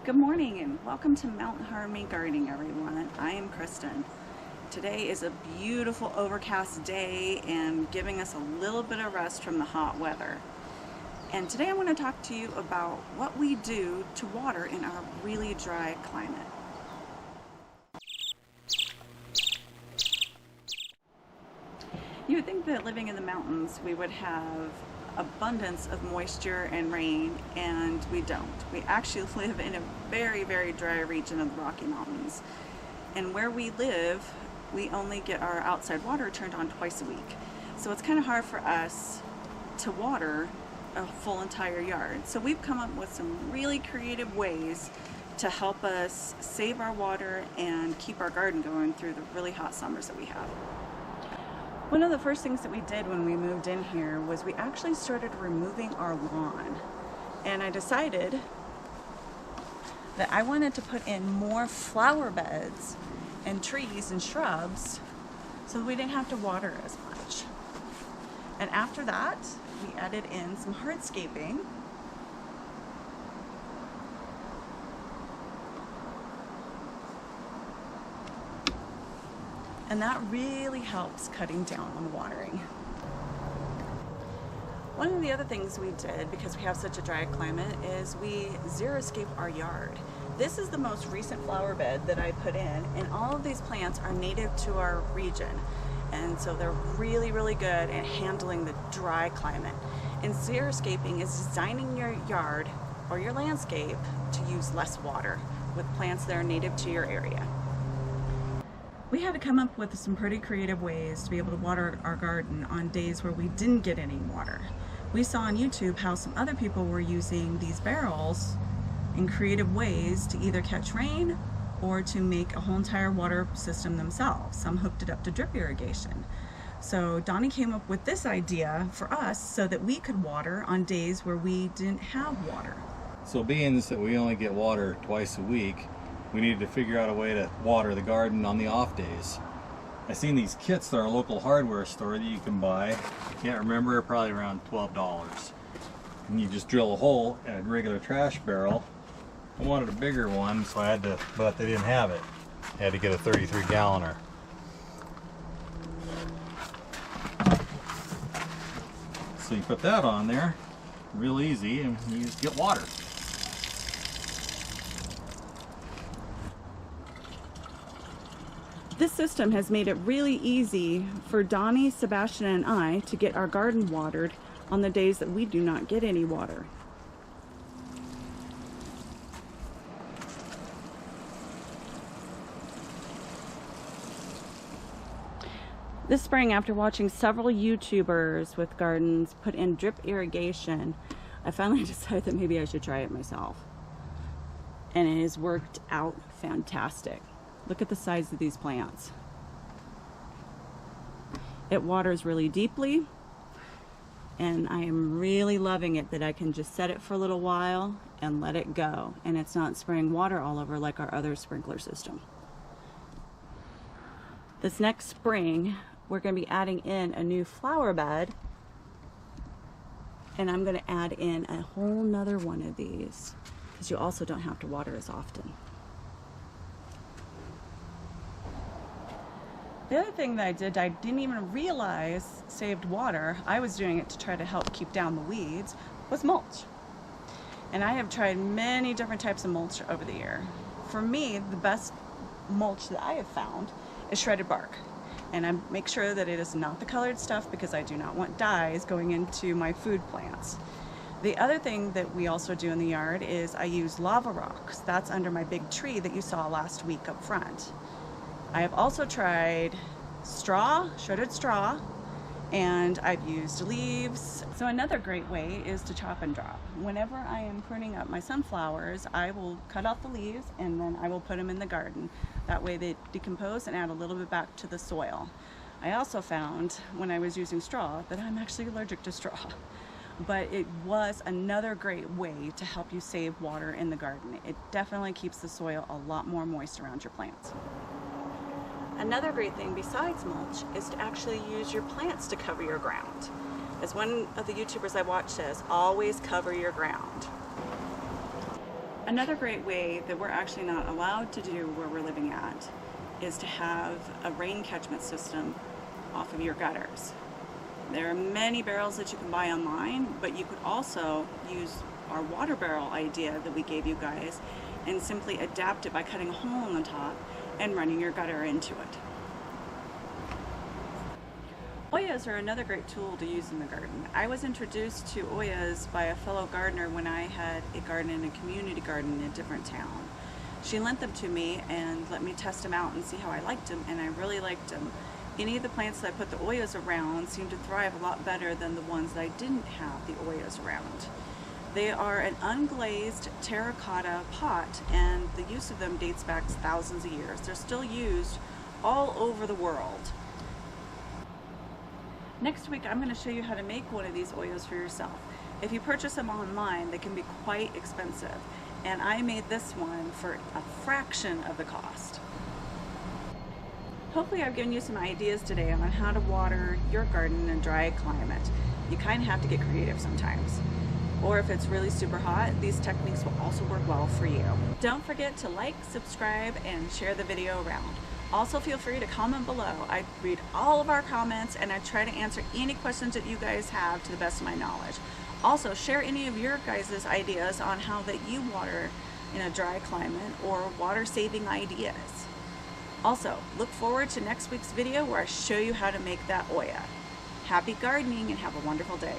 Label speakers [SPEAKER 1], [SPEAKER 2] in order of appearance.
[SPEAKER 1] Good morning and welcome to Mountain Harmony Gardening, everyone. I am Kristen. Today is a beautiful overcast day and giving us a little bit of rest from the hot weather. And today I want to talk to you about what we do to water in our really dry climate. You would think that living in the mountains we would have abundance of moisture and rain, and we don't. We actually live in a very, very dry region of the Rocky Mountains. And where we live, we only get our outside water turned on twice a week. So it's kind of hard for us to water a full entire yard. So we've come up with some really creative ways to help us save our water and keep our garden going through the really hot summers that we have. One of the first things that we did when we moved in here was we actually started removing our lawn. And I decided that I wanted to put in more flower beds and trees and shrubs so that we didn't have to water as much. And after that, we added in some hardscaping. And that really helps cutting down on watering. One of the other things we did, because we have such a dry climate, is we xeriscape our yard. This is the most recent flower bed that I put in, and all of these plants are native to our region. And so they're really, really good at handling the dry climate. And xeriscaping is designing your yard or your landscape to use less water with plants that are native to your area. We had to come up with some pretty creative ways to be able to water our garden on days where we didn't get any water. We saw on YouTube how some other people were using these barrels in creative ways to either catch rain or to make a whole entire water system themselves. Some hooked it up to drip irrigation. So Donnie came up with this idea for us so that we could water on days where we didn't have water.
[SPEAKER 2] So being that we only get water twice a week, we needed to figure out a way to water the garden on the off days. I seen these kits at our local hardware store that you can buy. I can't remember, probably around $12. And you just drill a hole in a regular trash barrel. I wanted a bigger one, so I had to, but they didn't have it. I had to get a 33 galloner. So you put that on there, real easy, and you just get water.
[SPEAKER 1] This system has made it really easy for Donnie, Sebastian, and I to get our garden watered on the days that we do not get any water. This spring, after watching several YouTubers with gardens put in drip irrigation, I finally decided that maybe I should try it myself. And it has worked out fantastic. Look at the size of these plants. It waters really deeply, and I am really loving it that I can just set it for a little while and let it go, and it's not spraying water all over like our other sprinkler system. This next spring, we're going to be adding in a new flower bed, and I'm going to add in a whole nother one of these because you also don't have to water as often. The other thing that I did, I didn't even realize saved water. I was doing it to try to help keep down the weeds, was mulch. And I have tried many different types of mulch over the year. For me, the best mulch that I have found is shredded bark. And I make sure that it is not the colored stuff because I do not want dyes going into my food plants. The other thing that we also do in the yard is I use lava rocks. That's under my big tree that you saw last week up front. I have also tried straw, shredded straw, and I've used leaves. So another great way is to chop and drop. Whenever I am pruning up my sunflowers, I will cut off the leaves and then I will put them in the garden. That way they decompose and add a little bit back to the soil. I also found when I was using straw that I'm actually allergic to straw. But it was another great way to help you save water in the garden. It definitely keeps the soil a lot more moist around your plants. Another great thing besides mulch is to actually use your plants to cover your ground. As one of the YouTubers I watch says, always cover your ground. Another great way that we're actually not allowed to do where we're living at is to have a rain catchment system off of your gutters. There are many barrels that you can buy online, but you could also use our water barrel idea that we gave you guys and simply adapt it by cutting a hole in the top and running your gutter into it. Ollas are another great tool to use in the garden. I was introduced to ollas by a fellow gardener when I had a garden in a community garden in a different town. She lent them to me and let me test them out and see how I liked them, and I really liked them. Any of the plants that I put the ollas around seemed to thrive a lot better than the ones that I didn't have the ollas around. They are an unglazed terracotta pot, and the use of them dates back thousands of years. They're still used all over the world. Next week I'm going to show you how to make one of these ollas for yourself. If you purchase them online, they can be quite expensive, and I made this one for a fraction of the cost. Hopefully I've given you some ideas today on how to water your garden in a dry climate. You kind of have to get creative sometimes. Or if it's really super hot, these techniques will also work well for you. Don't forget to like, subscribe, and share the video around. Also feel free to comment below. I read all of our comments and I try to answer any questions that you guys have to the best of my knowledge. Also share any of your guys' ideas on how that you water in a dry climate or water saving ideas. Also, look forward to next week's video where I show you how to make that olla. Happy gardening and have a wonderful day.